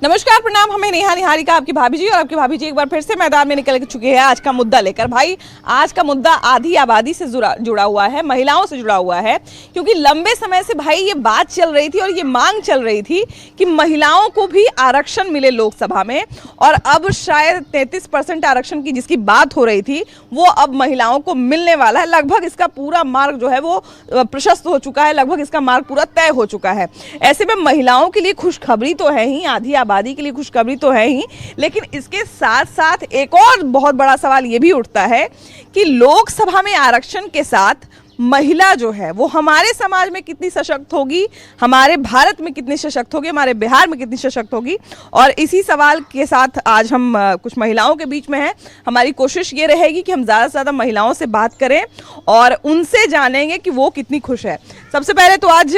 नमस्कार, प्रणाम। हमें नेहा निहारिका आपकी भाभी जी और आपकी भाभी जी एक बार फिर से मैदान में निकल चुके हैं आज का मुद्दा लेकर। भाई, आज का मुद्दा आधी आबादी से जुड़ा हुआ है, महिलाओं से जुड़ा हुआ है, क्योंकि लंबे समय से भाई ये बात चल रही थी और ये मांग चल रही थी कि महिलाओं को भी आरक्षण मिले लोकसभा में। और अब शायद 33% आरक्षण की जिसकी बात हो रही थी वो अब महिलाओं को मिलने वाला है। लगभग इसका पूरा मार्ग जो है वो प्रशस्त हो चुका है, लगभग इसका मार्ग पूरा तय हो चुका है। ऐसे में महिलाओं के लिए खुशखबरी तो है ही, आधी आबादी के लिए खुशखबरी तो है ही, लेकिन इसके साथ साथ एक और बहुत बड़ा सवाल ये भी उठता है कि लोकसभा में आरक्षण के साथ महिला जो है वो हमारे समाज में कितनी सशक्त होगी, हमारे भारत में कितनी सशक्त होगी, हमारे बिहार में कितनी सशक्त होगी। और इसी सवाल के साथ आज हम कुछ महिलाओं के बीच में हैं। हमारी कोशिश ये रहेगी कि हम ज़्यादा से ज़्यादा महिलाओं से बात करें और उनसे जानेंगे कि वो कितनी खुश है। सबसे पहले तो आज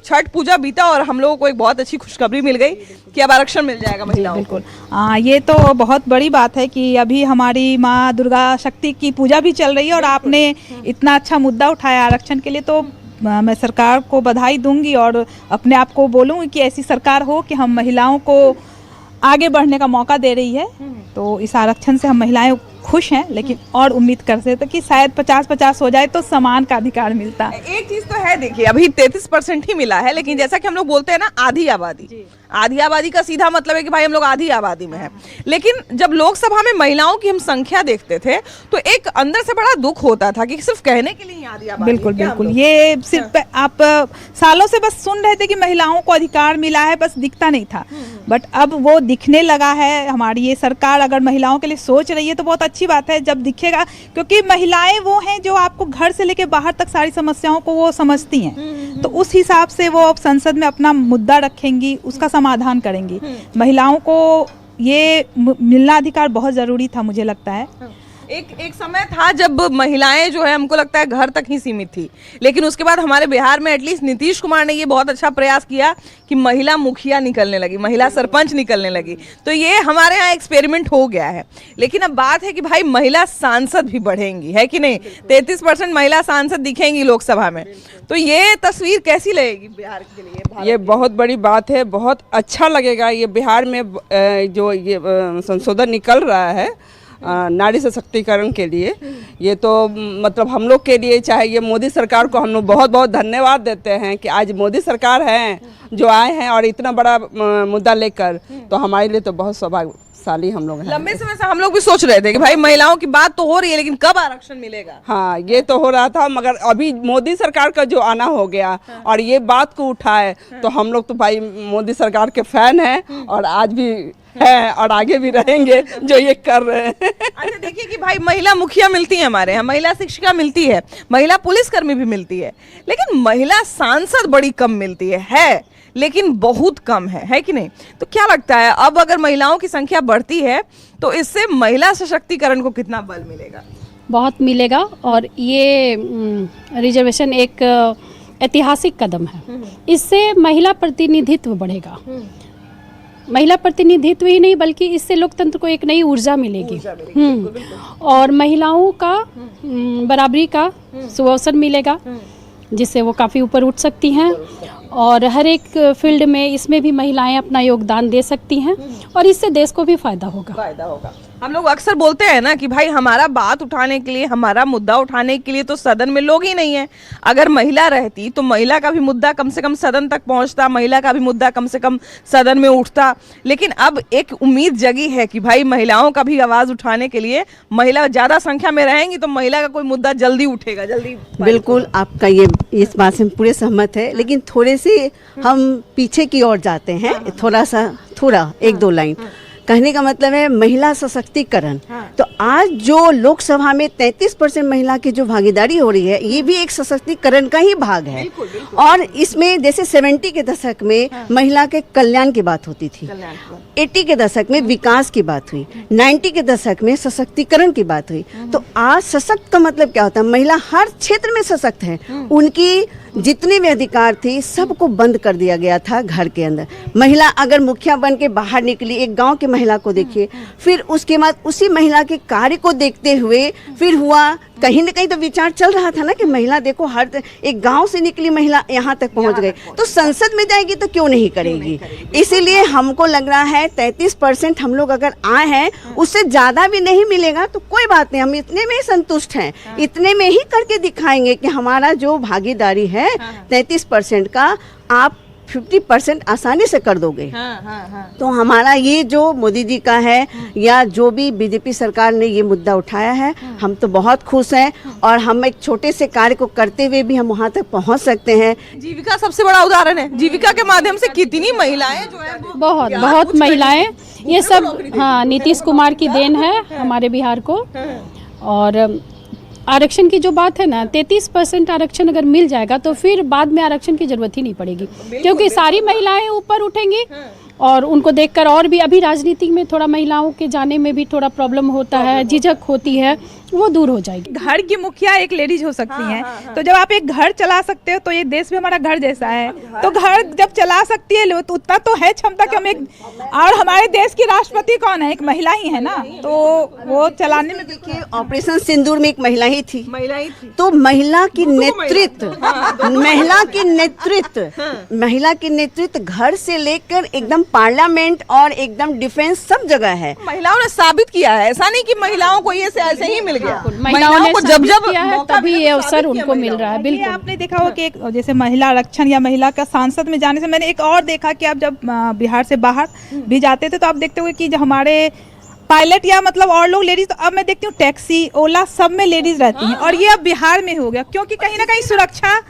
छठ पूजा बीता और हम लोगों को एक बहुत अच्छी खुशखबरी मिल गई कि अब आरक्षण मिल जाएगा महिलाओं को। बिल्कुल, ये तो बहुत बड़ी बात है कि अभी हमारी माँ दुर्गा शक्ति की पूजा भी चल रही है और आपने इतना अच्छा मुद्दा उठाया आरक्षण के लिए, तो मैं सरकार को बधाई दूंगी और अपने आप को बोलूँगी कि ऐसी सरकार हो कि हम महिलाओं को आगे बढ़ने का मौका दे रही है। तो इस आरक्षण से हम महिलाएं खुश हैं, लेकिन और उम्मीद करते थे कि शायद 50-50 हो जाए तो समान का अधिकार मिलता। एक चीज तो है, देखिए अभी 33% ही मिला है, लेकिन जैसा कि हम लोग बोलते हैं ना आधी आबादी का सीधा मतलब है कि भाई हम लोग आधी आबादी में हैं। लेकिन जब लोकसभा में महिलाओं की हम संख्या देखते थे तो एक अंदर से बड़ा दुख होता था कि सिर्फ कहने के लिए आधी आबादी। बिल्कुल, ये सिर्फ आप सालों से बस सुन रहे थे कि महिलाओं को अधिकार मिला है, बस दिखता नहीं था। बट अब वो दिखने लगा है। हमारी ये सरकार अगर महिलाओं के लिए सोच रही है तो बहुत अच्छी बात है जब दिखेगा, क्योंकि महिलाएं वो हैं जो आपको घर से लेके बाहर तक सारी समस्याओं को वो समझती हैं। तो उस हिसाब से वो अब संसद में अपना मुद्दा रखेंगी, उसका समाधान करेंगी। महिलाओं को ये मिलना अधिकार बहुत ज़रूरी था, मुझे लगता है। एक समय था जब महिलाएं जो है हमको लगता है घर तक ही सीमित थी, लेकिन उसके बाद हमारे बिहार में एटलीस्ट नीतीश कुमार ने ये बहुत अच्छा प्रयास किया कि महिला मुखिया निकलने लगी, महिला सरपंच निकलने लगी। तो ये हमारे यहाँ एक्सपेरिमेंट हो गया है। लेकिन अब बात है कि भाई महिला सांसद भी बढ़ेंगी, है कि नहीं? 33% महिला सांसद दिखेंगी लोकसभा में, तो ये तस्वीर कैसी लगेगी बिहार के लिए? ये बहुत बड़ी बात है, बहुत अच्छा लगेगा। ये बिहार में जो ये संशोधन निकल रहा है नारी सशक्तिकरण के लिए, ये तो मतलब हम लोग के लिए, चाहे ये मोदी सरकार को हम लोग बहुत बहुत धन्यवाद देते हैं कि आज मोदी सरकार है जो आए हैं और इतना बड़ा मुद्दा लेकर, तो हमारे लिए तो बहुत सौभाग्यशाली हम लोग हैं। लंबे समय से हम लोग भी सोच रहे थे कि भाई महिलाओं की बात तो हो रही है, लेकिन कब आरक्षण मिलेगा? हाँ, ये तो हो रहा था, मगर अभी मोदी सरकार का जो आना हो गया और ये बात को उठाए, तो हम लोग तो भाई मोदी सरकार के फैन हैं और आज भी है और आगे भी रहेंगे जो ये कर रहे हैं। अच्छा, देखिए कि भाई महिला मुखिया मिलती है हमारे यहाँ, महिला शिक्षिका मिलती है, महिला पुलिसकर्मी भी मिलती है, लेकिन महिला सांसद बड़ी कम मिलती है, लेकिन बहुत कम है कि नहीं? तो क्या लगता है अब अगर महिलाओं की संख्या बढ़ती है तो इससे महिला सशक्तिकरण को कितना बल मिलेगा? बहुत मिलेगा, और ये रिजर्वेशन एक ऐतिहासिक कदम है। इससे महिला प्रतिनिधित्व बढ़ेगा। महिला प्रतिनिधित्व ही नहीं बल्कि इससे लोकतंत्र को एक नई ऊर्जा मिलेगी। और महिलाओं का बराबरी का सुअवसर मिलेगा, जिससे वो काफ़ी ऊपर उठ सकती हैं और हर एक फील्ड में इसमें भी महिलाएं अपना योगदान दे सकती हैं और इससे देश को भी फायदा होगा। हम लोग अक्सर बोलते हैं ना कि भाई हमारा बात उठाने के लिए, हमारा मुद्दा उठाने के लिए तो सदन में लोग ही नहीं है। अगर महिला रहती तो महिला का भी मुद्दा कम से कम सदन तक पहुंचता, महिला का भी मुद्दा कम से कम सदन में उठता। लेकिन अब एक उम्मीद जगी है कि भाई महिलाओं का भी आवाज़ उठाने के लिए महिला ज़्यादा संख्या में रहेंगी तो महिला का कोई मुद्दा जल्दी उठेगा, जल्दी। बिल्कुल, आपका ये इस बात से पूरे सहमत है, लेकिन थोड़े से हम पीछे की ओर जाते हैं, थोड़ा 1-2 लाइन कहने का मतलब है महिला सशक्तिकरण। तो आज जो लोकसभा में 33% महिला की जो भागीदारी हो रही है, ये भी एक सशक्तिकरण का ही भाग है। और इसमें जैसे 70 के दशक में महिला के कल्याण की बात होती थी, 80 के दशक में विकास की बात हुई, 90 के दशक में सशक्तिकरण की बात हुई। तो आज सशक्त का मतलब क्या होता है? महिला हर क्षेत्र में सशक्त है, उनकी जितने भी अधिकार थे सबको बंद कर दिया गया था घर के अंदर। महिला अगर मुखिया बन के बाहर निकली, एक गांव के महिला को देखिए, फिर उसके बाद उसी महिला के कार्य को देखते हुए फिर हुआ, कहीं ना कहीं तो विचार चल रहा था ना कि महिला देखो हर एक गांव से निकली महिला यहाँ तक पहुँच गई, तो संसद में जाएगी तो क्यों नहीं करेगी। इसीलिए हमको लग रहा है 33% हम लोग अगर आए हैं, उससे ज़्यादा भी नहीं मिलेगा तो कोई बात नहीं, हम इतने में ही संतुष्ट हैं, इतने में ही करके दिखाएंगे कि हमारा जो भागीदारी है 33% का आप 50% आसानी से कर दोगे। तो हमारा ये जो मोदी जी का है या जो भी बीजेपी सरकार ने ये मुद्दा उठाया है, हम तो बहुत खुश हैं और हम एक छोटे से कार्य को करते हुए भी हम वहाँ तक पहुँच सकते हैं। जीविका सबसे बड़ा उदाहरण है। जीविका के माध्यम से कितनी महिलाएं जो है वो बहुत महिलाएं, ये सब हाँ नीतीश कुमार की देन है हमारे बिहार को। और आरक्षण की जो बात है ना, 33% आरक्षण अगर मिल जाएगा तो फिर बाद में आरक्षण की जरूरत ही नहीं पड़ेगी, क्योंकि सारी महिलाएं ऊपर उठेंगी और उनको देखकर और भी अभी राजनीति में थोड़ा महिलाओं के जाने में भी थोड़ा प्रॉब्लम होता है, झिझक होती है, वो दूर हो जाएगी। घर की मुखिया एक लेडीज हो सकती हैं। तो जब आप एक घर चला सकते हो तो ये देश भी हमारा घर जैसा है। तो घर जब चला सकती है तो उतना तो है क्षमता कि हम एक, और हमारे देश की राष्ट्रपति कौन है, एक महिला ही है ना, तो वो चलाने में। देखिए ऑपरेशन सिंदूर में एक महिला ही थी, तो महिला की नेतृत्व, महिला की नेतृत्व घर से लेकर एकदम पार्लियामेंट और एकदम डिफेंस सब जगह है। महिलाओं ने साबित किया है, ऐसा नहीं कि महिलाओं को ये ऐसे ही मिल गया। महिलाओं ने को जब किया है तभी ये अवसर उनको मिल रहा है। बिल्कुल आपने देखा हो कि जैसे महिला आरक्षण या महिला का सांसद में जाने से मैंने एक और देखा कि आप जब बिहार से बाहर भी जाते थे तो आप देखते हुए कि जो हमारे पायलट या मतलब और लोग लेडीज, तो अब मैं देखती हूँ टैक्सी ओला सब में लेडीज रहती हैं। और ये अब बिहार में हो गया क्योंकि कहीं ना कहीं सुरक्षा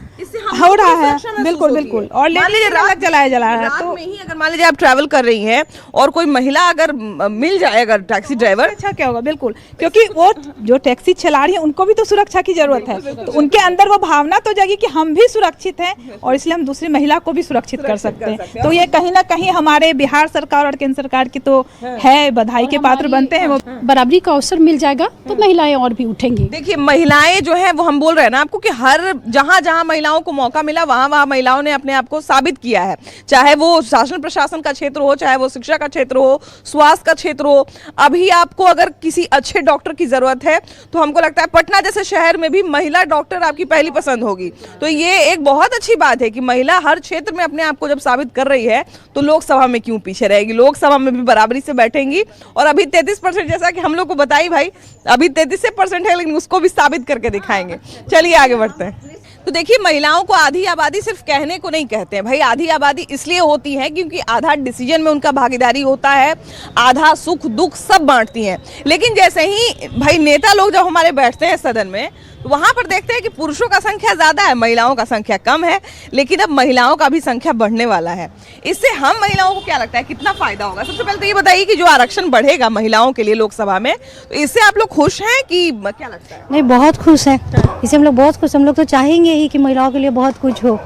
हो रहा है। बिल्कुल बिल्कुल। और लेडीज अलग जला रहा है। तो अगर मान लीजिए आप ट्रैवल कर रही हैं और कोई महिला अगर मिल जाए, अगर टैक्सी ड्राइवर, अच्छा क्या होगा। बिल्कुल, क्योंकि वो जो टैक्सी चला रही है उनको भी तो सुरक्षा की जरूरत है। तो उनके अंदर वो भावना तो जागी कि हम भी सुरक्षित हैं और इसलिए हम दूसरी महिला को भी सुरक्षित कर सकते हैं। तो ये कहीं ना कहीं हमारे बिहार सरकार और केंद्र सरकार की तो है बधाई के पात्र बनते हैं। वो बराबरी का अवसर मिल जाएगा तो महिलाएं और भी उठेंगी। देखिए महिलाएं जो है वो, हम बोल रहे हैं ना आपको कि हर जहां जहां महिलाओं को मौका मिला वहां महिलाओं ने अपने आप को साबित किया है, चाहे वो शासन प्रशासन का क्षेत्र हो, चाहे वो शिक्षा का क्षेत्र हो, स्वास्थ्य का क्षेत्र हो। अभी आपको अगर किसी अच्छे डॉक्टर की जरूरत है तो हमको लगता है पटना जैसे शहर में भी महिला डॉक्टर आपकी पहली पसंद होगी। तो ये एक बहुत अच्छी बात है कि महिला हर क्षेत्र में अपने आप को जब साबित कर रही है तो लोकसभा में क्यों पीछे रहेगी, लोकसभा में भी बराबरी से बैठेंगी। और अभी 33% जैसा कि हम लोग को बताई भाई, अभी 33% है लेकिन उसको भी साबित करके दिखाएंगे। चलिए आगे बढ़ते हैं। तो देखिए महिलाओं को आधी आबादी सिर्फ कहने को नहीं कहते हैं भाई, आधी आबादी इसलिए होती है क्योंकि आधा डिसीजन में उनका भागीदारी होता है, आधा सुख दुख सब बांटती हैं। लेकिन जैसे ही भाई नेता लोग जब हमारे बैठते हैं सदन में तो वहां पर देखते हैं कि पुरुषों का संख्या ज्यादा है, महिलाओं का संख्या कम है। लेकिन अब महिलाओं का भी संख्या बढ़ने वाला है। इससे हम महिलाओं को क्या लगता है कितना फायदा होगा? सबसे पहले तो ये बताइए कि जो आरक्षण बढ़ेगा महिलाओं के लिए लोकसभा में, तो इससे आप लोग खुश हैं कि क्या लगता है? नहीं, बहुत खुश हैं। इससे हम लोग बहुत खुश, हम लोग तो चाहेंगे ही कि महिलाओं के लिए बहुत कुछ हो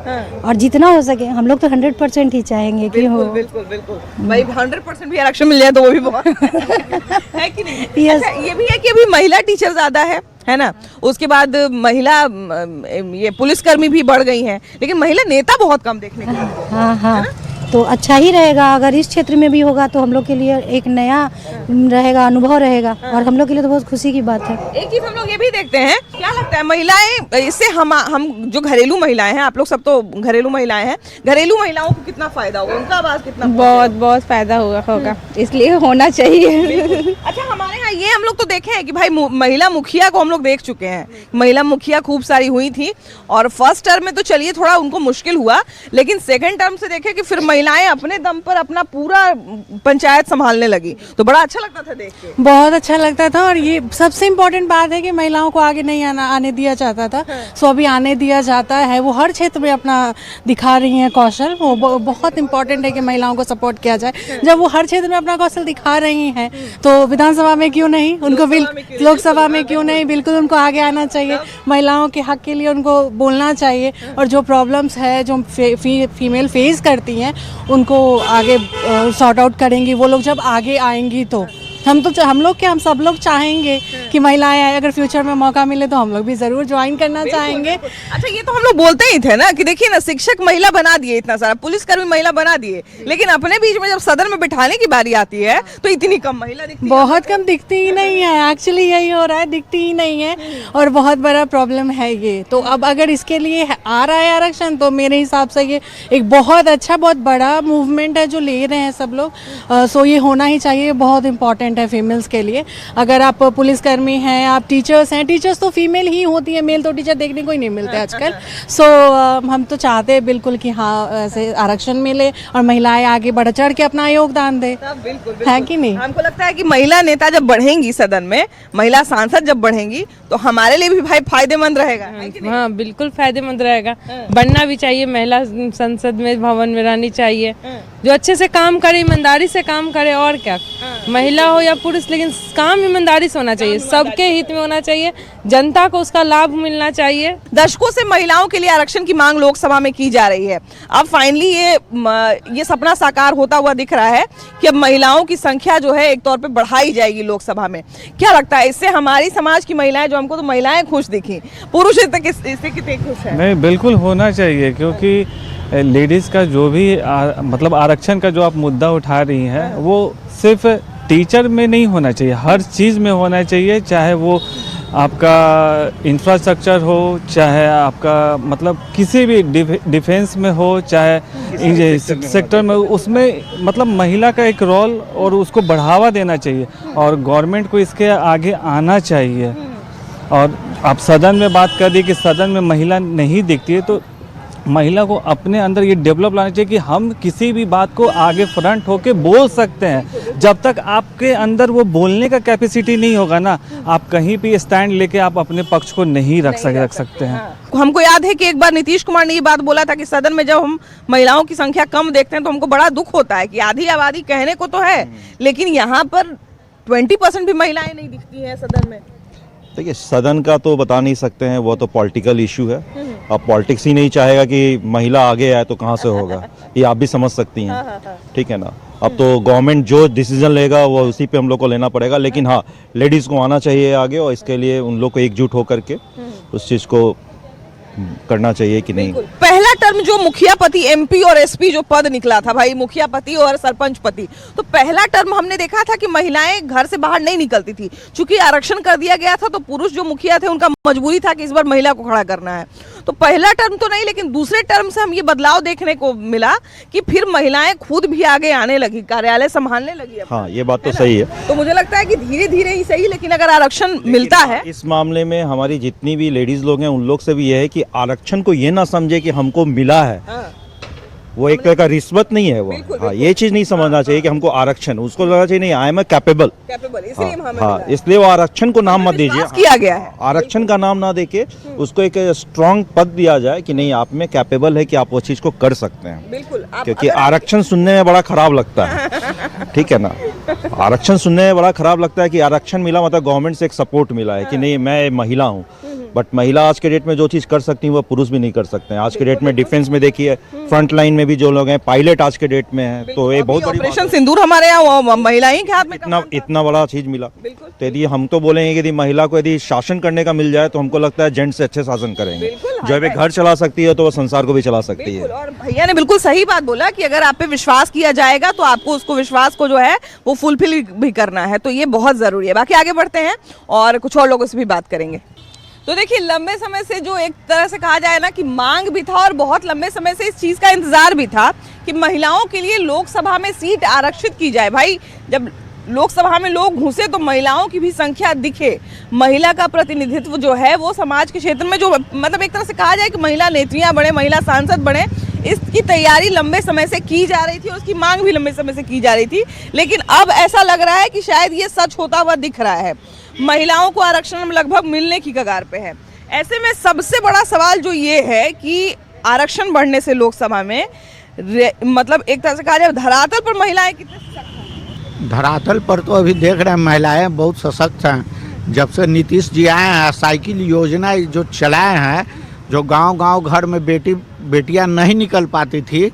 और जितना हो सके हम लोग तो 100% ही चाहेंगे कि हो। बिल्कुल बिल्कुल भाई, 100% भी आरक्षण मिल जाए तो वो भी बहुत है कि नहीं? अच्छा, ये भी है कि अभी महिला टीचर ज्यादा है ना, उसके बाद महिला ये पुलिसकर्मी भी बढ़ गई हैं, लेकिन महिला नेता बहुत कम देखने को मिलते हैं। हाँ हाँ, तो अच्छा ही रहेगा अगर इस क्षेत्र में भी होगा तो हम लोग के लिए एक नया रहेगा, अनुभव रहेगा और हम लोग के लिए तो बहुत खुशी की बात है। एक चीज हम लोग ये भी देखते हैं, क्या लगता है महिलाएं, इससे हम जो घरेलू महिलाएं हैं, आप लोग सब तो घरेलू महिलाएं हैं, घरेलू महिलाओं को कितना फायदा होगा, उनका आवाज कितना? बहुत फायदा होगा, इसलिए होना चाहिए। अच्छा, हमारे यहाँ ये हम लोग तो देखे हैं कि भाई महिला मुखिया को हम लोग देख चुके हैं, महिला मुखिया खूब सारी हुई थी और फर्स्ट टर्म में तो चलिए थोड़ा उनको मुश्किल हुआ, लेकिन सेकंड टर्म से देखे कि फिर महिलाएं अपने दम पर अपना पूरा पंचायत संभालने लगी, तो बड़ा अच्छा लगता था देख के। बहुत अच्छा लगता था और ये सबसे इम्पोर्टेंट बात है कि महिलाओं को आगे नहीं आने दिया जाता था, सो अभी आने दिया जाता है। वो हर क्षेत्र में अपना दिखा रही हैं कौशल, वो बहुत इम्पोर्टेंट है कि महिलाओं को सपोर्ट किया जाए। जब वो हर क्षेत्र में अपना कौशल दिखा रही हैं तो विधानसभा में क्यों नहीं, उनको लोकसभा में क्यों नहीं, बिल्कुल उनको आगे आना चाहिए। महिलाओं के हक के लिए उनको बोलना चाहिए और जो प्रॉब्लम्स है जो फीमेल फेस करती हैं उनको आगे सॉर्ट आउट करेंगी वो लोग जब आगे आएंगी तो हम लोग क्या, हम सब लोग चाहेंगे कि महिलाएं आए, अगर फ्यूचर में मौका मिले तो हम लोग भी ज़रूर ज्वाइन करना चाहेंगे। अच्छा, ये तो हम लोग बोलते ही थे ना कि देखिए ना, शिक्षक महिला बना दिए, इतना सारा पुलिसकर्मी महिला बना दिए, लेकिन अपने बीच में जब सदन में बिठाने की बारी आती है तो इतनी कम महिला दिखती है। बहुत कम दिखती ही नहीं है, एक्चुअली यही हो रहा है, दिखती ही नहीं है और बहुत बड़ा प्रॉब्लम है ये। तो अब अगर इसके लिए आ रहा है आरक्षण तो मेरे हिसाब से ये एक बहुत अच्छा, बहुत बड़ा मूवमेंट है जो ले रहे हैं सब लोग। सो ये होना ही चाहिए, बहुत इंपॉर्टेंट है फीमेल्स के लिए। अगर आप पुलिसकर्मी हैं, आप टीचर्स हैं, टीचर्स तो फीमेल ही होती है, मेल तो टीचर देखने को ही नहीं मिलते आजकल। सो हम तो चाहते हैं बिल्कुल कि हाँ ऐसे आरक्षण मिले और महिलाएं आगे बढ़ चढ़ के अपना योगदान दे, है कि नहीं? हमको लगता है कि महिला नेता जब बढ़ेंगी सदन में, महिला सांसद जब बढ़ेंगी तो हमारे लिए भी भाई फायदेमंद रहेगा, है कि नहीं? हाँ बिल्कुल फायदेमंद रहेगा, बनना भी चाहिए, महिला संसद में, भवन में रहनी चाहिए, जो अच्छे से काम करे, ईमानदारी से काम करे, और क्या, महिला हो या पुरुष, लेकिन काम ईमानदारी से होना चाहिए, सबके हित में होना चाहिए, जनता को उसका लाभ मिलना चाहिए। दशकों से महिलाओं के लिए आरक्षण की मांग लोकसभा में की जा रही है। अब फाइनली ये सपना साकार होता हुआ दिख रहा है कि अब महिलाओं की संख्या जो है एक तौर पे बढ़ाई जाएगी लोकसभा में। क्या लगता है, इससे हमारी समाज की महिलाएं, जो हमको तो महिलाएं खुश दिखी, पुरुष इससे कितने खुश हैं? नहीं, बिल्कुल होना चाहिए, क्योंकि लेडीज़ का जो भी मतलब आरक्षण का जो आप मुद्दा उठा रही हैं, वो सिर्फ टीचर में नहीं होना चाहिए, हर चीज़ में होना चाहिए, चाहे वो आपका इंफ्रास्ट्रक्चर हो, चाहे आपका मतलब किसी भी डिफेंस में हो, चाहे सेक्टर में, उसमें मतलब महिला का एक रोल और उसको बढ़ावा देना चाहिए और गवर्नमेंट को इसके आगे आना चाहिए। और आप सदन में बात कर दी कि सदन में महिला नहीं दिखती है, तो महिला को अपने अंदर ये डेवलप लाना चाहिए कि हम किसी भी बात को आगे फ्रंट होके बोल सकते हैं। जब तक आपके अंदर वो बोलने का कैपेसिटी नहीं होगा ना, आप कहीं भी स्टैंड लेके आप अपने पक्ष को नहीं रख सकते हैं। हमको याद है कि एक बार नीतीश कुमार ने ये बात बोला था कि सदन में जब हम महिलाओं की संख्या कम देखते हैं तो हमको बड़ा दुख होता है कि आधी आबादी कहने को तो है, लेकिन यहाँ पर 20% भी महिलाएं नहीं दिखती हैं सदन में। देखिए, सदन का तो बता नहीं सकते हैं, वो तो पॉलिटिकल इशू है। अब पॉलिटिक्स ही नहीं चाहेगा कि महिला आगे आए तो कहाँ से होगा, ये आप भी समझ सकती हैं, ठीक है ना। अब तो गवर्नमेंट जो डिसीजन लेगा वो उसी पे हम लोग को लेना पड़ेगा, लेकिन हाँ, लेडीज़ को आना चाहिए आगे और इसके लिए उन लोग को एकजुट होकर के उस चीज़ को करना चाहिए कि नहीं। पहला टर्म जो मुखिया पति, एमपी और एसपी जो पद निकला था भाई, मुखिया पति और सरपंच पति, तो पहला टर्म हमने देखा था कि महिलाएं घर से बाहर नहीं निकलती थी। चूंकि आरक्षण कर दिया गया था तो पुरुष जो मुखिया थे उनका मजबूरी था कि इस बार महिला को खड़ा करना है। तो पहला टर्म तो नहीं, लेकिन दूसरे टर्म से हम ये बदलाव देखने को मिला कि फिर महिलाएं खुद भी आगे आने लगी, कार्यालय संभालने लगी। हाँ, ये बात तो सही है। तो मुझे लगता है कि धीरे धीरे ही सही, लेकिन अगर आरक्षण मिलता है, इस मामले में हमारी जितनी भी लेडीज लोग हैं उन लोग से भी ये है कि आरक्षण को ये ना समझे कि हमको मिला है, वो एक तरह का रिश्वत नहीं है वो। हाँ, ये चीज नहीं समझना चाहिए कि हमको आरक्षण, उसको लगना चाहिए नहीं, आई एम कैपेबल। हाँ, इसलिए वो आरक्षण को नाम मत दीजिए, किया गया है आरक्षण का नाम ना देके उसको एक स्ट्रॉन्ग पद दिया जाए कि नहीं, आप में कैपेबल है कि आप वो चीज को कर सकते हैं। बिल्कुल, क्योंकि आरक्षण सुनने में बड़ा खराब लगता है, ठीक है ना। आरक्षण सुनने में बड़ा खराब लगता है कि आरक्षण मिला मतलब गवर्नमेंट से एक सपोर्ट मिला है कि नहीं, मैं महिला हूँ। बट महिला आज के डेट में जो चीज़ कर सकती है वो पुरुष भी नहीं कर सकते हैं। आज के डेट में डिफेंस में देखिए, फ्रंट लाइन में भी जो लोग हैं, पायलट आज के डेट में हैं, तो ये बहुत बड़ी ऑपरेशन सिंदूर हमारे यहाँ महिलाएं के हाथ में इतना बड़ा चीज मिला। तो यदि हम तो बोलेंगे कि यदि महिला को यदि शासन करने का मिल जाए तो हमको लगता है जेंट्स से अच्छे शासन करेंगे। जब एक घर चला सकती है तो वो संसार को भी चला सकती है। और भैया ने बिल्कुल सही बात बोला कि अगर आप पे विश्वास किया जाएगा तो आपको उसको विश्वास को जो है वो फुलफिल भी करना है, तो ये बहुत जरूरी है। बाकी आगे बढ़ते हैं और कुछ और लोगों से भी बात करेंगे। तो देखिए, लंबे समय से जो एक तरह से कहा जाए ना कि मांग भी था और बहुत लंबे समय से इस चीज़ का इंतजार भी था कि महिलाओं के लिए लोकसभा में सीट आरक्षित की जाए। भाई, जब लोकसभा में लोग घुसे तो महिलाओं की भी संख्या दिखे, महिला का प्रतिनिधित्व जो है वो समाज के क्षेत्र में जो मतलब एक तरह से कहा जाए कि महिला नेत्रियां बने, महिला सांसद बने, इसकी तैयारी लंबे समय से की जा रही थी और उसकी मांग भी लंबे समय से की जा रही थी। लेकिन अब ऐसा लग रहा है कि शायद ये सच होता हुआ दिख रहा है। महिलाओं को आरक्षण लगभग मिलने की कगार पे है। ऐसे में सबसे बड़ा सवाल जो ये है कि आरक्षण बढ़ने से लोकसभा में मतलब एक तरह से कहा जाए धरातल पर महिलाएं कितने सशक्त हैं? धरातल पर तो अभी देख रहे हैं महिलाएं बहुत सशक्त हैं। जब से नीतीश जी आए हैं, साइकिल योजना जो चलाए हैं, जो गांव-गांव घर में बेटियां नहीं निकल पाती थी,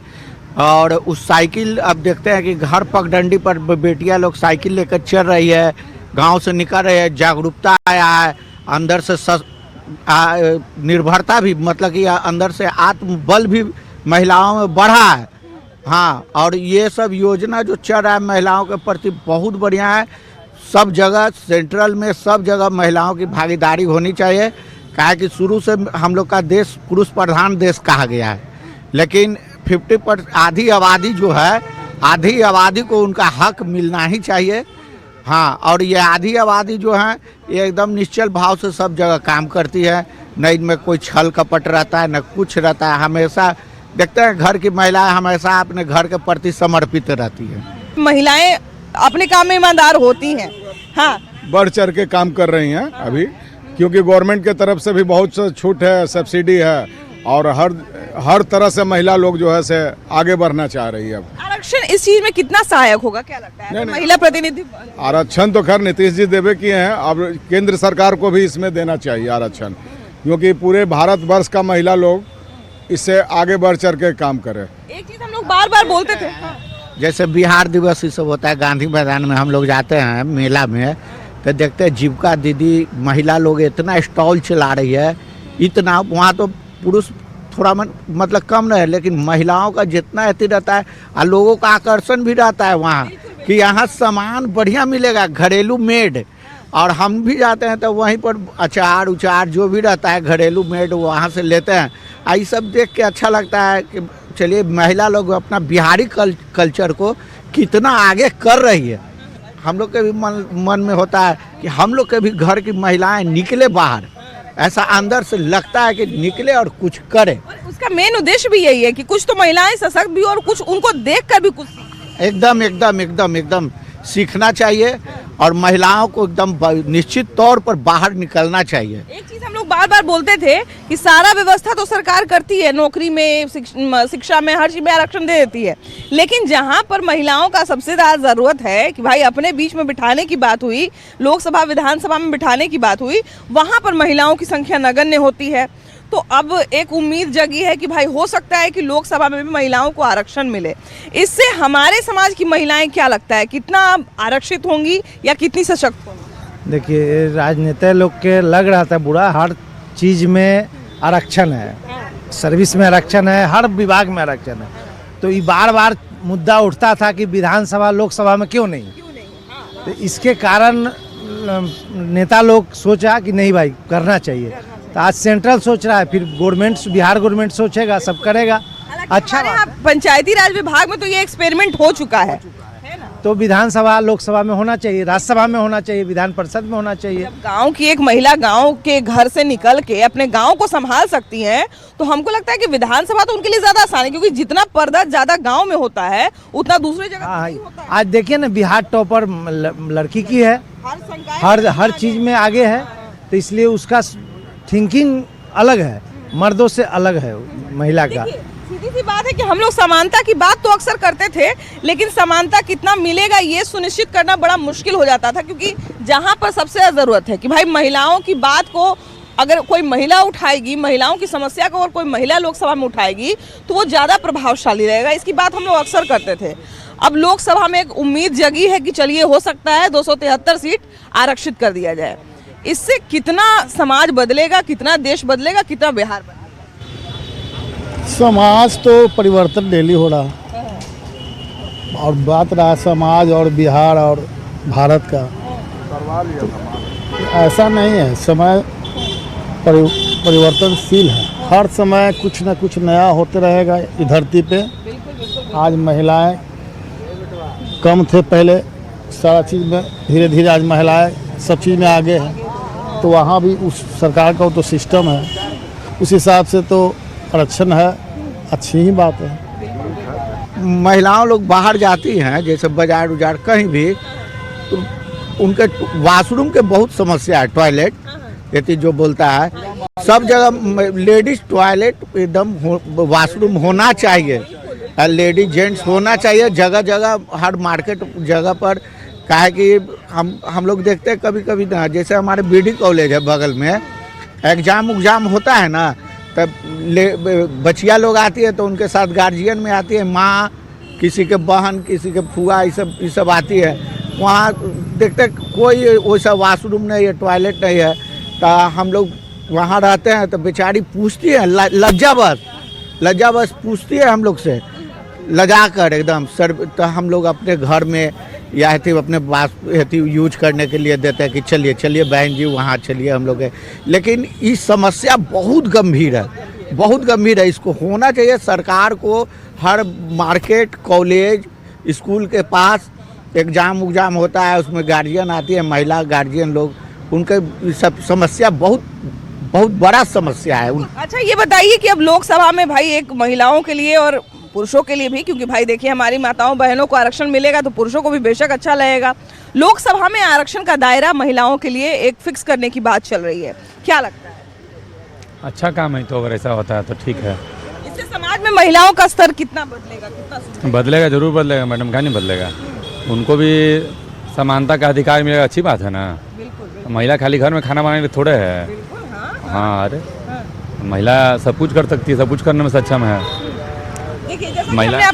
और उस साइकिल अब देखते हैं कि घर पगडंडी पर बेटियां लोग साइकिल लेकर चल रही है, गांव से निकल रही है, जागरूकता आया है, अंदर से निर्भरता भी, मतलब कि अंदर से आत्मबल भी महिलाओं में बढ़ा है। हाँ, और ये सब योजना जो चल रहा है महिलाओं के प्रति बहुत बढ़िया है। सब जगह सेंट्रल में सब जगह महिलाओं की भागीदारी होनी चाहिए, कहा कि शुरू से हम लोग का देश पुरुष प्रधान देश कहा गया है, लेकिन 50% आधी आबादी जो है, आधी आबादी को उनका हक मिलना ही चाहिए। हाँ, और ये आधी आबादी जो है ये एकदम निश्चल भाव से सब जगह काम करती है, न इनमें कोई छल कपट रहता है न कुछ रहता है। हमेशा देखते हैं घर की महिलाएं हमेशा अपने घर के प्रति समर्पित रहती है। महिलाएं अपने काम में ईमानदार होती हैं। हाँ, बढ़ चढ़ के काम कर रही हैं अभी, क्योंकि गवर्नमेंट के तरफ से भी बहुत छूट है, सब्सिडी है, और हर तरह से महिला लोग जो है से आगे बढ़ना चाह रही है। आरक्षण इस चीज में कितना सहायक होगा, क्या लगता है? नहीं, महिला प्रतिनिधि आरक्षण तो खैर नीतीश जी देवे किए हैं, अब केंद्र सरकार को भी इसमें देना चाहिए आरक्षण, क्योंकि पूरे भारतवर्ष का महिला लोग इससे आगे बढ़ चढ़ के काम करे। एक चीज हम लोग बार बार बोलते थे, जैसे बिहार दिवस ये सब होता है, गांधी मैदान में हम लोग जाते हैं मेला में, तो देखते हैं जीविका दीदी महिला लोग इतना स्टॉल चला रही है, इतना, वहाँ तो पुरुष थोड़ा मतलब कम नहीं है, लेकिन महिलाओं का जितना अति रहता है और लोगों का आकर्षण भी रहता है वहाँ कि यहाँ सामान बढ़िया मिलेगा, घरेलू मेड। और हम भी जाते हैं तो वहीं पर अचार उचार जो भी रहता है घरेलू मेड वहाँ से लेते हैं। ये सब देख के अच्छा लगता है कि चलिए महिला लोग अपना बिहारी कल्चर को कितना आगे कर रही है। हम लोग के भी मन में होता है कि हम लोग के भी घर की महिलाएं निकले बाहर, ऐसा अंदर से लगता है कि निकले और कुछ करे। उसका मेन उद्देश्य भी यही है कि कुछ तो महिलाएं सशक्त भी और कुछ उनको देखकर भी कुछ एकदम एकदम एकदम एकदम सीखना चाहिए और महिलाओं को एकदम निश्चित तौर पर बाहर निकलना चाहिए। एक चीज हम लोग बार बार बोलते थे कि सारा व्यवस्था तो सरकार करती है, नौकरी में, शिक्षा में, हर चीज में आरक्षण दे देती है, लेकिन जहां पर महिलाओं का सबसे ज्यादा जरूरत है कि भाई अपने बीच में बिठाने की बात हुई, लोकसभा विधानसभा में बिठाने की बात हुई, वहां पर महिलाओं की संख्या नगण्य होती है। तो अब एक उम्मीद जगी है कि भाई हो सकता है कि लोकसभा में भी महिलाओं को आरक्षण मिले। इससे हमारे समाज की महिलाएं क्या लगता है कितना आरक्षित होंगी या कितनी सशक्त होंगी? देखिए, राजनेता लोग के लग रहा था बुरा, हर चीज़ में आरक्षण है, सर्विस में आरक्षण है, हर विभाग में आरक्षण है। तो ये बार बार मुद्दा उठता था कि विधानसभा लोकसभा में क्यों नहीं। तो इसके कारण नेता लोग सोचा कि नहीं भाई करना चाहिए। तो आज सेंट्रल सोच रहा है, फिर गवर्नमेंट, बिहार गवर्नमेंट सोचेगा, सब करेगा। अच्छा, पंचायती राज विभाग में तो ये एक्सपेरिमेंट हो चुका है तो विधानसभा लोकसभा में होना चाहिए, राज्यसभा में होना चाहिए, विधान परिषद में होना चाहिए। गांव की एक महिला गांव के घर से निकल के अपने गांव को संभाल सकती है, तो हमको लगता है कि विधानसभा तो उनके लिए ज्यादा आसान है, क्योंकि जितना पर्दा ज्यादा गांव में होता है उतना दूसरी जगह नहीं होता है। आज देखिए ना, बिहार टॉपर लड़की की है, हर चीज में आगे है, तो इसलिए उसका थिंकिंग अलग है, मर्दों से अलग है महिला का। सीधी सी बात है कि हम लोग समानता की बात तो अक्सर करते थे, लेकिन समानता कितना मिलेगा ये सुनिश्चित करना बड़ा मुश्किल हो जाता था, क्योंकि जहां पर सबसे ज्यादा जरूरत है कि भाई महिलाओं की बात को अगर कोई महिला उठाएगी, महिलाओं की समस्या को अगर कोई महिला लोकसभा में उठाएगी तो वो ज़्यादा प्रभावशाली रहेगा। इसकी बात हम लोग अक्सर करते थे। अब लोकसभा में एक उम्मीद जगी है कि चलिए हो सकता है 273 सीट आरक्षित कर दिया जाए। इससे कितना समाज बदलेगा, कितना देश बदलेगा, कितना बिहार बदलेगा? समाज तो परिवर्तन डेली हो रहा और बात रहा समाज और बिहार और भारत का, तो ऐसा नहीं है। समय परिवर्तनशील है, हर समय कुछ न कुछ नया होते रहेगा इस धरती पे। आज महिलाएं कम थे पहले सारा चीज़ में, धीरे धीरे आज महिलाएं सब चीज़ में आगे हैं। तो वहाँ भी उस सरकार का तो सिस्टम है, उस हिसाब से तो आरक्षण है, अच्छी ही बात है। महिलाओं लोग बाहर जाती हैं, जैसे बाजार उजार कहीं भी, तो उनके वॉशरूम के बहुत समस्या है। टॉयलेट यदि जो बोलता है, सब जगह लेडीज टॉयलेट एकदम वॉशरूम होना चाहिए, लेडीज जेंट्स होना चाहिए जगह जगह, हर मार्केट जगह पर। काहे कि हम लोग देखते हैं कभी कभी ना, जैसे हमारे बीडी कॉलेज है बगल में, एग्जाम होता है ना, तब बचिया लोग आती है तो उनके साथ गार्जियन में आती है, माँ, किसी के बहन, किसी के फुआ, ये सब आती है। वहाँ देखते कोई वैसा वॉशरूम नहीं है, टॉयलेट नहीं है, तो हम लोग वहाँ रहते हैं तो बेचारी पूछती है, लज्जा बस पूछती है हम लोग से, लजा कर एकदम सर। तो हम लोग अपने घर में या अपने पास यूज करने के लिए देते हैं कि चलिए चलिए बहन जी वहाँ चलिए हम लोग। लेकिन ये समस्या बहुत गंभीर है, बहुत गंभीर है। इसको होना चाहिए सरकार को, हर मार्केट, कॉलेज, स्कूल के पास एग्ज़ाम उग्जाम होता है, उसमें गार्जियन आती है, महिला गार्जियन लोग, उनके सब समस्या बहुत बड़ा समस्या है। अच्छा ये बताइए कि अब लोकसभा में भाई एक महिलाओं के लिए और पुरुषों के लिए भी, क्योंकि भाई देखिए हमारी माताओं बहनों को आरक्षण मिलेगा तो पुरुषों को भी बेशक अच्छा लगेगा, लोकसभा में आरक्षण का दायरा महिलाओं के लिए एक फिक्स करने की बात चल रही है, क्या लगता है? अच्छा काम है, तो अगर ऐसा होता है तो ठीक है। इससे समाज में महिलाओं का स्तर कितना बदलेगा, कितना बदलेगा? जरूर बदलेगा मैडम, क्या नहीं बदलेगा। उनको भी समानता का अधिकार मिलेगा, अच्छी बात है ना। महिला खाली घर में खाना बनाने थोड़े है। हाँ, अरे महिला सब कुछ कर सकती है, सब कुछ करने में सक्षम है। महिला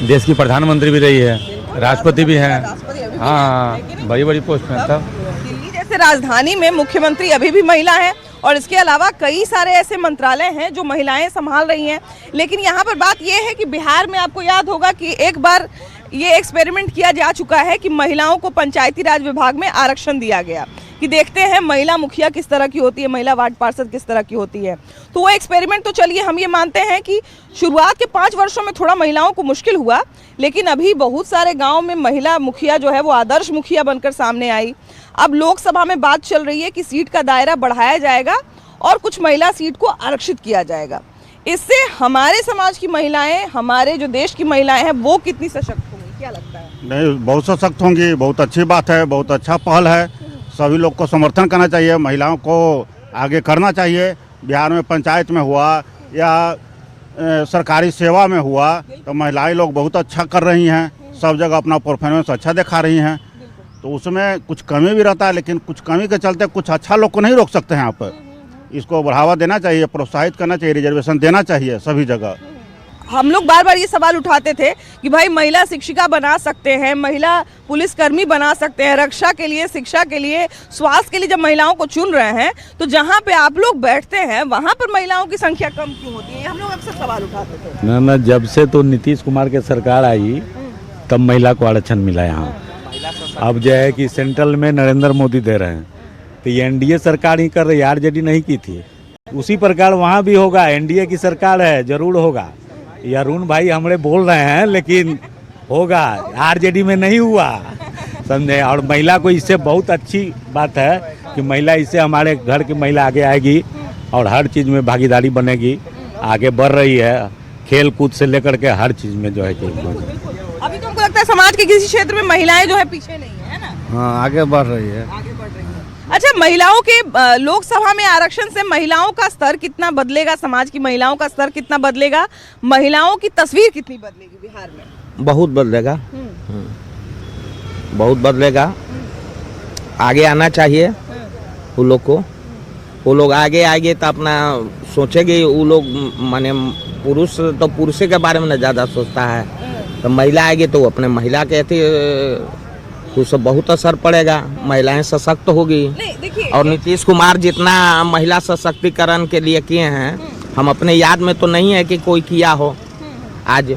देश की प्रधानमंत्री भी रही है, राष्ट्रपति भी है। हाँ, बड़ी बड़ी पोस्ट में। तब दिल्ली जैसे राजधानी में मुख्यमंत्री अभी भी महिला है और इसके अलावा कई सारे ऐसे मंत्रालय हैं जो महिलाएं संभाल रही हैं। लेकिन यहाँ पर बात यह है कि बिहार में आपको याद होगा कि एक बार ये एक्सपेरिमेंट किया जा चुका है कि महिलाओं को पंचायती राज विभाग में आरक्षण दिया गया, कि देखते हैं महिला मुखिया किस तरह की होती है, महिला वार्ड पार्षद किस तरह की होती है। तो वो एक्सपेरिमेंट तो चलिए हम ये मानते हैं कि शुरुआत के 5 वर्षों में थोड़ा महिलाओं को मुश्किल हुआ, लेकिन अभी बहुत सारे गाँव में महिला मुखिया जो है वो आदर्श मुखिया बनकर सामने आई। अब लोकसभा में बात चल रही है कि सीट का दायरा बढ़ाया जाएगा और कुछ महिला सीट को आरक्षित किया जाएगा। इससे हमारे समाज की महिलाएं, हमारे जो देश की महिलाएं हैं वो कितनी सशक्त होंगी, क्या लगता है? नहीं, बहुत सशक्त होंगी, बहुत अच्छी बात है, बहुत अच्छा पहल है। सभी लोग को समर्थन करना चाहिए, महिलाओं को आगे करना चाहिए। बिहार में पंचायत में हुआ या सरकारी सेवा में हुआ तो महिलाएं लोग बहुत अच्छा कर रही हैं, सब जगह अपना परफॉर्मेंस अच्छा दिखा रही हैं। तो उसमें कुछ कमी भी रहता है, लेकिन कुछ कमी के चलते कुछ अच्छा लोग को नहीं रोक सकते हैं। यहाँ पर इसको बढ़ावा देना चाहिए, प्रोत्साहित करना चाहिए, रिजर्वेशन देना चाहिए सभी जगह। हम लोग बार बार ये सवाल उठाते थे कि भाई महिला शिक्षिका बना सकते हैं, महिला पुलिसकर्मी बना सकते हैं, रक्षा के लिए, शिक्षा के लिए, स्वास्थ्य के लिए जब महिलाओं को चुन रहे हैं तो जहाँ पे आप लोग बैठते हैं वहाँ पर महिलाओं की संख्या कम क्यों होती है? हम लोग अक्सर सवाल उठाते थे। ना जब से तो नीतीश कुमार की सरकार आई तब महिला को आरक्षण मिला यहाँ। अब जो है कि सेंट्रल में नरेंद्र मोदी दे रहे हैं, तो ये एनडीए सरकार ही कर रही है, आरजेडी नहीं की थी। उसी प्रकार वहाँ भी होगा, एनडीए की सरकार है, जरूर होगा। ये अरुण भाई हमरे बोल रहे हैं, लेकिन होगा, आरजेडी में नहीं हुआ, समझे। और महिला को इससे बहुत अच्छी बात है कि महिला इससे हमारे घर की महिला आगे आएगी और हर चीज़ में भागीदारी बनेगी, आगे बढ़ रही है, खेल कूद से लेकर के हर चीज़ में जो है कि अभी तो हमको लगता है समाज के किसी क्षेत्र में महिलाएं जो है पीछे नहीं है ना। हाँ, आगे बढ़ रही है। अच्छा, महिलाओं के लोकसभा में आरक्षण से महिलाओं का स्तर कितना बदलेगा, समाज की महिलाओं का स्तर कितना बदलेगा, महिलाओं की तस्वीर कितनी बदलेगी बिहार में? बहुत बदलेगा, बहुत बदलेगा। आगे आना चाहिए वो लोग को, वो लोग आगे आएंगे तो अपना सोचेंगे। वो लोग माने पुरुष तो पुरुष के बारे में ज़्यादा सोचता है, तो महिला आएगी तो अपने महिला के उससे बहुत असर पड़ेगा, महिलाएं सशक्त होगी। और नीतीश कुमार जितना महिला सशक्तिकरण के लिए किए हैं, हम अपने याद में तो नहीं है कि कोई किया हो। आज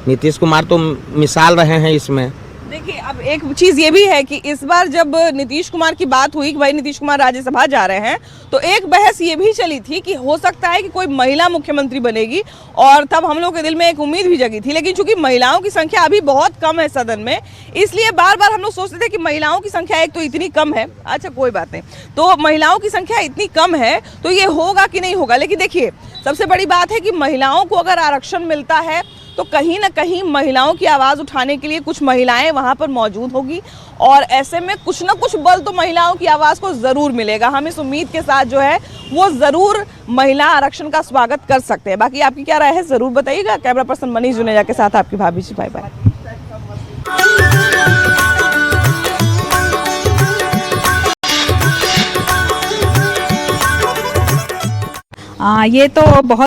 नीतीश कुमार तो मिसाल रहे हैं इसमें। देखिए, अब एक चीज ये भी है कि इस बार जब नीतीश कुमार की बात हुई कि भाई नीतीश कुमार राज्यसभा जा रहे हैं, तो एक बहस ये भी चली थी कि हो सकता है कि कोई महिला मुख्यमंत्री बनेगी, और तब हम लोग के दिल में एक उम्मीद भी जगी थी। लेकिन चूंकि महिलाओं की संख्या अभी बहुत कम है सदन में, इसलिए बार बार हम लोग सोचते थे कि महिलाओं की संख्या एक तो इतनी कम है, अच्छा कोई बात नहीं, तो महिलाओं की संख्या इतनी कम है तो ये होगा कि नहीं होगा। लेकिन देखिए, सबसे बड़ी बात है कि महिलाओं को अगर आरक्षण मिलता है तो कहीं ना कहीं महिलाओं की आवाज़ उठाने के लिए कुछ महिलाएं वहां पर मौजूद होगी, और ऐसे में कुछ ना कुछ बल तो महिलाओं की आवाज़ को ज़रूर मिलेगा। हम इस उम्मीद के साथ जो है वो ज़रूर महिला आरक्षण का स्वागत कर सकते हैं। बाकी आपकी क्या राय है ज़रूर बताइएगा। कैमरा पर्सन मनीष जुनेजा के साथ आपकी भाभी जी, बाय बाय। ये तो बहुत